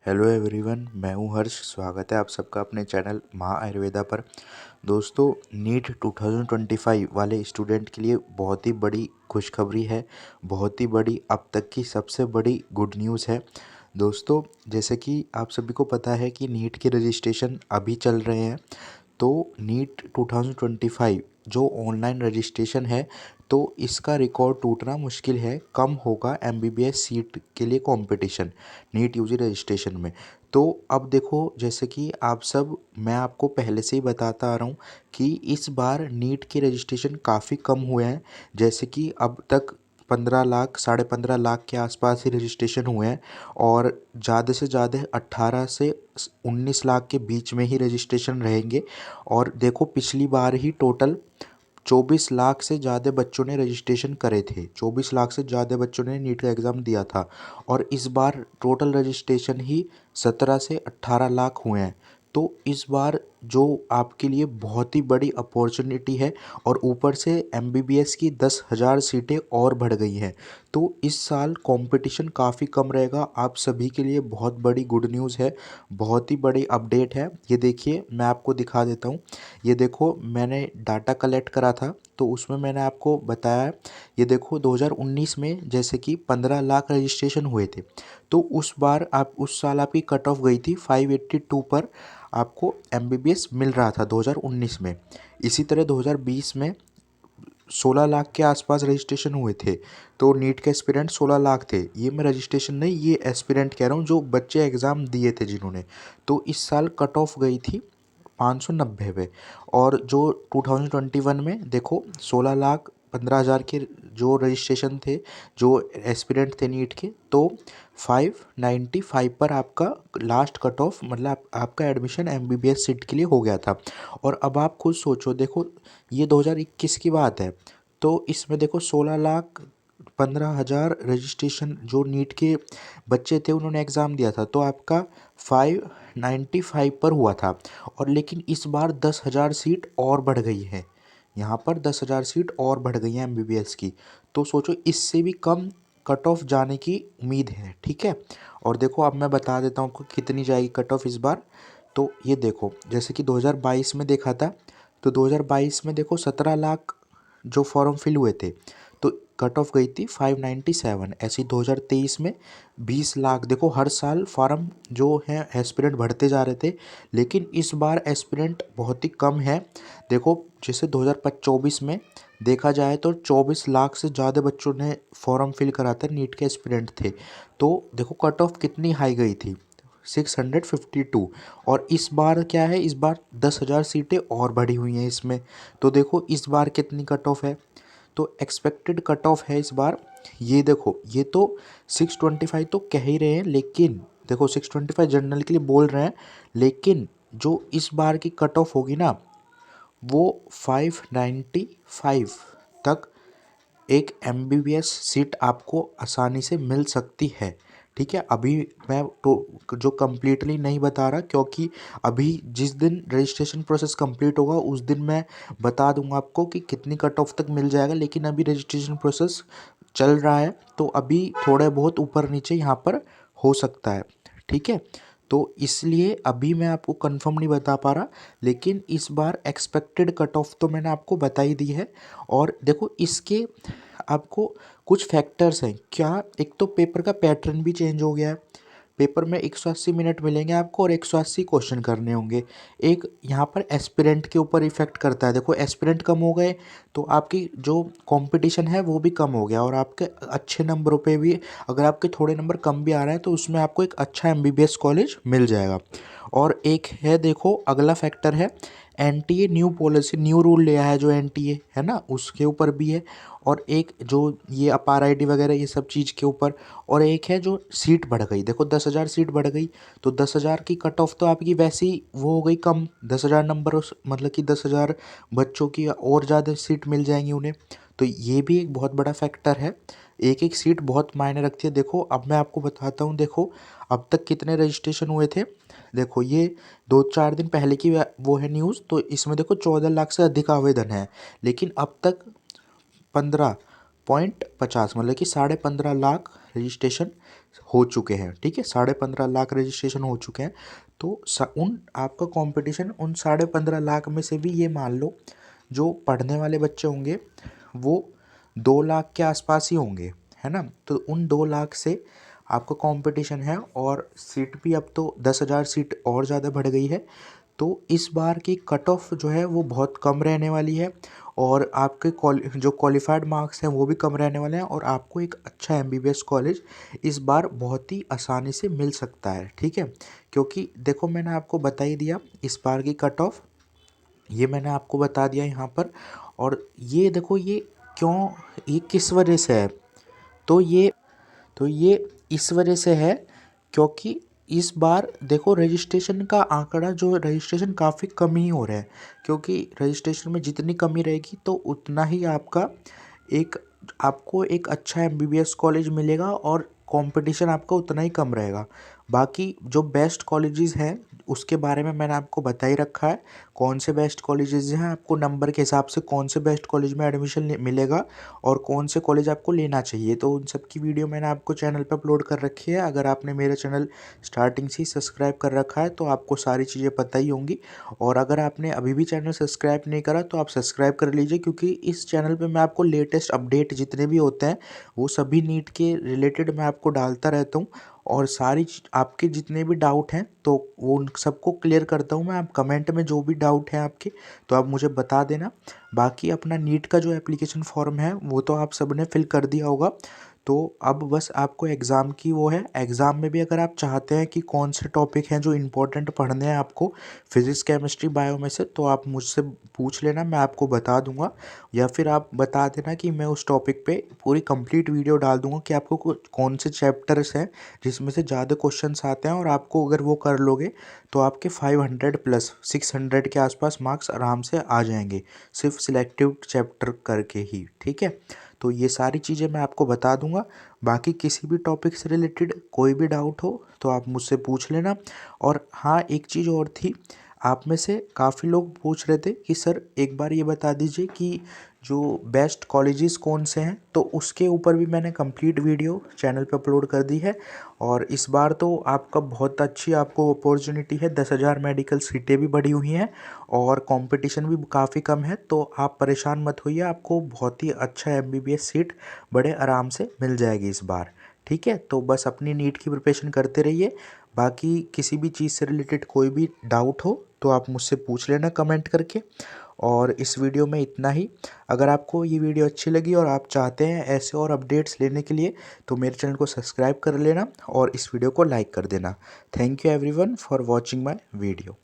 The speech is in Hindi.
हेलो एवरीवन, मैं हूं हर्ष। स्वागत है आप सबका अपने चैनल माँ आयुर्वेदा पर। दोस्तों, नीट 2025 वाले स्टूडेंट के लिए बहुत ही बड़ी खुशखबरी है। बहुत ही बड़ी, अब तक की सबसे बड़ी गुड न्यूज़ है। दोस्तों, जैसे कि आप सभी को पता है कि नीट के रजिस्ट्रेशन अभी चल रहे हैं। तो नीट 2025 जो ऑनलाइन रजिस्ट्रेशन है, तो इसका रिकॉर्ड टूटना मुश्किल है। कम होगा एमबीबीएस सीट के लिए कंपटीशन नीट यूजी रजिस्ट्रेशन में। तो अब देखो, जैसे कि मैं आपको पहले से ही बताता आ रहा हूँ कि इस बार नीट के रजिस्ट्रेशन काफ़ी कम हुए हैं। जैसे कि अब तक 15 लाख, 15.5 लाख के आसपास ही रजिस्ट्रेशन हुए हैं और ज़्यादा से ज़्यादा 18 से 19 लाख के बीच में ही रजिस्ट्रेशन रहेंगे। और देखो, पिछली बार ही टोटल 24 लाख से ज़्यादा बच्चों ने रजिस्ट्रेशन करे थे। 24 लाख से ज़्यादा बच्चों ने नीट का एग्ज़ाम दिया था और इस बार टोटल रजिस्ट्रेशन ही 17 से 18 लाख हुए हैं। तो इस बार जो आपके लिए बहुत ही बड़ी अपॉर्चुनिटी है और ऊपर से एमबीबीएस की 10,000 सीटें और बढ़ गई हैं। तो इस साल कंपटीशन काफ़ी कम रहेगा। आप सभी के लिए बहुत बड़ी गुड न्यूज़ है, बहुत ही बड़ी अपडेट है। ये देखिए, मैं आपको दिखा देता हूँ। ये देखो, मैंने डाटा कलेक्ट करा था तो उसमें मैंने आपको बताया। ये देखो, 2019 में जैसे कि 15 लाख रजिस्ट्रेशन हुए थे, तो उस साल आपकी कट ऑफ गई थी 582 पर। आपको एमबीबीएस मिल रहा था 2019 में। इसी तरह 2020 में 16 लाख के आसपास रजिस्ट्रेशन हुए थे। तो नीट के एस्पिरेंट 16 लाख थे। ये मैं रजिस्ट्रेशन नहीं, ये एस्पिरेंट कह रहा हूँ, जो बच्चे एग्ज़ाम दिए थे जिन्होंने। तो इस साल कट ऑफ गई थी 590 पे। और जो 2021 में देखो, 16,15,000 के जो रजिस्ट्रेशन थे, जो एस्पिरेंट थे नीट के, तो 595 पर आपका लास्ट कट ऑफ, मतलब आपका एडमिशन एमबीबीएस सीट के लिए हो गया था। और अब आप खुद सोचो, देखो ये 2021 की बात है। तो इसमें देखो, 16,15,000 रजिस्ट्रेशन जो नीट के बच्चे थे उन्होंने एग्ज़ाम दिया था, तो आपका 595 पर हुआ था। और लेकिन इस बार 10,000 सीट और बढ़ गई है। यहाँ पर 10,000 सीट और बढ़ गई हैं एमबीबीएस की। तो सोचो, इससे भी कम कट ऑफ जाने की उम्मीद है। ठीक है, और देखो अब मैं बता देता हूँ आपको कितनी जाएगी कट ऑफ इस बार। तो ये देखो, जैसे कि 2022 में देखा था, तो 2022 में देखो 17 लाख जो फॉर्म फिल हुए थे, तो कट ऑफ गई थी 597। ऐसी 2023 में 20 लाख। देखो, हर साल फार्म जो है एस्पिरेंट बढ़ते जा रहे थे, लेकिन इस बार एस्पिरेंट बहुत ही कम है। देखो, जैसे 2024 में देखा जाए तो 24 लाख से ज़्यादा बच्चों ने फॉर्म फिल करा था, नीट के एस्पिरेंट थे। तो देखो कट ऑफ कितनी हाई गई थी, 652। और इस बार क्या है, इस बार 10,000 सीटें और बढ़ी हुई हैं इसमें। तो देखो इस बार कितनी कट ऑफ है, तो एक्सपेक्टेड कट ऑफ है इस बार। ये देखो, ये तो 625 तो कह ही रहे हैं, लेकिन देखो 625 जनरल के लिए बोल रहे हैं, लेकिन जो इस बार की कट ऑफ होगी ना, वो 595 तक एक एमबीबीएस सीट आपको आसानी से मिल सकती है। ठीक है, अभी मैं तो जो कम्प्लीटली नहीं बता रहा, क्योंकि अभी जिस दिन रजिस्ट्रेशन प्रोसेस कंप्लीट होगा उस दिन मैं बता दूंगा आपको कि कितनी कट ऑफ तक मिल जाएगा। लेकिन अभी रजिस्ट्रेशन प्रोसेस चल रहा है, तो अभी थोड़े बहुत ऊपर नीचे यहाँ पर हो सकता है। ठीक है, तो इसलिए अभी मैं आपको कंफर्म नहीं बता पा रहा, लेकिन इस बार एक्सपेक्टेड कट ऑफ तो मैंने आपको बता ही दी है। और देखो, इसके आपको कुछ फैक्टर्स हैं क्या। एक तो पेपर का पैटर्न भी चेंज हो गया है। पेपर में 180 मिनट मिलेंगे आपको और 180 क्वेश्चन करने होंगे। एक यहाँ पर एस्पिरेंट के ऊपर इफेक्ट करता है। देखो, एस्पिरेंट कम हो गए तो आपकी जो कंपटीशन है वो भी कम हो गया, और आपके अच्छे नंबरों पे भी, अगर आपके थोड़े नंबर कम भी आ रहे हैं तो उसमें आपको एक अच्छा एमबीबीएस कॉलेज मिल जाएगा। और एक है, देखो अगला फैक्टर है NTA new policy, new rule ले आया है जो एनटीए है ना, उसके ऊपर भी है। और एक जो ये अपार आईडी वगैरह ये सब चीज़ के ऊपर। और एक है जो सीट बढ़ गई, देखो 10,000 सीट बढ़ गई, तो 10,000 की कट ऑफ तो आपकी वैसे ही वो हो गई कम। 10,000 नंबर मतलब कि 10,000 बच्चों की और ज़्यादा सीट मिल जाएंगी उन्हें। तो ये भी एक बहुत बड़ा फैक्टर है। एक एक सीट बहुत मायने रखती है। देखो अब मैं आपको बताता हूँ, देखो अब तक कितने रजिस्ट्रेशन हुए थे। देखो, ये 2-4 दिन पहले की वो है न्यूज़, तो इसमें देखो 14 लाख से अधिक आवेदन है। लेकिन अब तक 15.50, मतलब कि 15.5 लाख रजिस्ट्रेशन हो चुके हैं, ठीक है, 15.5 लाख रजिस्ट्रेशन हो चुके हैं। तो उन आपका कंपटीशन उन 15.5 लाख में से भी ये मान लो जो पढ़ने वाले बच्चे होंगे वो 2 लाख के आसपास ही होंगे, है ना। तो उन 2 लाख से आपका कंपटीशन है और सीट भी अब तो 10,000 सीट और ज़्यादा बढ़ गई है। तो इस बार की कट ऑफ जो है वो बहुत कम रहने वाली है और आपके जो क्वालिफाइड मार्क्स हैं वो भी कम रहने वाले हैं और आपको एक अच्छा एमबीबीएस कॉलेज इस बार बहुत ही आसानी से मिल सकता है, ठीक है। क्योंकि देखो मैंने आपको बता ही दिया इस बार की कट ऑफ, ये मैंने आपको बता दिया यहाँ पर। और ये देखो ये क्यों, ये किस वजह से है, तो ये इस वजह से है क्योंकि इस बार देखो रजिस्ट्रेशन का आंकड़ा जो रजिस्ट्रेशन काफ़ी कम ही हो रहा है, क्योंकि रजिस्ट्रेशन में जितनी कमी रहेगी तो उतना ही एक आपको एक अच्छा एमबीबीएस कॉलेज मिलेगा और कंपटीशन आपका उतना ही कम रहेगा। बाकी जो बेस्ट कॉलेजेस हैं उसके बारे में मैंने आपको बता ही रखा है, कौन से बेस्ट कॉलेजेस हैं, आपको नंबर के हिसाब से कौन से बेस्ट कॉलेज में एडमिशन मिलेगा और कौन से कॉलेज आपको लेना चाहिए। तो उन सब की वीडियो मैंने आपको चैनल पर अपलोड कर रखी है। अगर आपने मेरा चैनल स्टार्टिंग से ही सब्सक्राइब कर रखा है तो आपको सारी चीज़ें पता ही होंगी। और अगर आपने अभी भी चैनल सब्सक्राइब नहीं करा तो आप सब्सक्राइब कर लीजिए, क्योंकि इस चैनल पे मैं आपको लेटेस्ट अपडेट जितने भी होते हैं वो सभी नीट के रिलेटेड मैं आपको डालता रहता हूँ। और आपके जितने भी डाउट हैं तो वो उन सबको क्लियर करता हूँ मैं। आप कमेंट में जो भी डाउट है आपके तो आप मुझे बता देना। बाकी अपना नीट का जो एप्लीकेशन फॉर्म है वो तो आप सबने फिल कर दिया होगा। तो अब बस आपको एग्ज़ाम की वो है, एग्ज़ाम में भी अगर आप चाहते हैं कि कौन से टॉपिक हैं जो इम्पोर्टेंट पढ़ने हैं आपको फिज़िक्स केमिस्ट्री बायो में से, तो आप मुझसे पूछ लेना, मैं आपको बता दूंगा। या फिर आप बता देना कि मैं उस टॉपिक पे पूरी कंप्लीट वीडियो डाल दूंगा कि आपको कौन से चैप्टर्स हैं जिसमें से ज़्यादा क्वेश्चंस आते हैं, और आपको अगर वो कर लोगे तो आपके 500 प्लस 600 के आसपास मार्क्स आराम से आ जाएंगे, सिर्फ सिलेक्टिव चैप्टर करके ही, ठीक है। तो ये सारी चीज़ें मैं आपको बता दूंगा। बाकी किसी भी टॉपिक से रिलेटेड कोई भी डाउट हो तो आप मुझसे पूछ लेना। और हाँ, एक चीज़ और थी, आप में से काफ़ी लोग पूछ रहे थे कि सर एक बार ये बता दीजिए कि जो बेस्ट कॉलेजेस कौन से हैं, तो उसके ऊपर भी मैंने कंप्लीट वीडियो चैनल पे अपलोड कर दी है। और इस बार तो आपका बहुत अच्छी आपको अपॉर्चुनिटी है, 10,000 मेडिकल सीटें भी बढ़ी हुई हैं और कंपटीशन भी काफ़ी कम है। तो आप परेशान मत होइए, आपको बहुत ही अच्छा एमबीबीएस सीट बड़े आराम से मिल जाएगी इस बार, ठीक है। तो बस अपनी नीट की प्रिपरेशन करते रहिए। बाकी किसी भी चीज़ से रिलेटेड कोई भी डाउट हो तो आप मुझसे पूछ लेना कमेंट करके। और इस वीडियो में इतना ही। अगर आपको ये वीडियो अच्छी लगी और आप चाहते हैं ऐसे और अपडेट्स लेने के लिए तो मेरे चैनल को सब्सक्राइब कर लेना और इस वीडियो को लाइक कर देना। Thank you everyone for watching my video.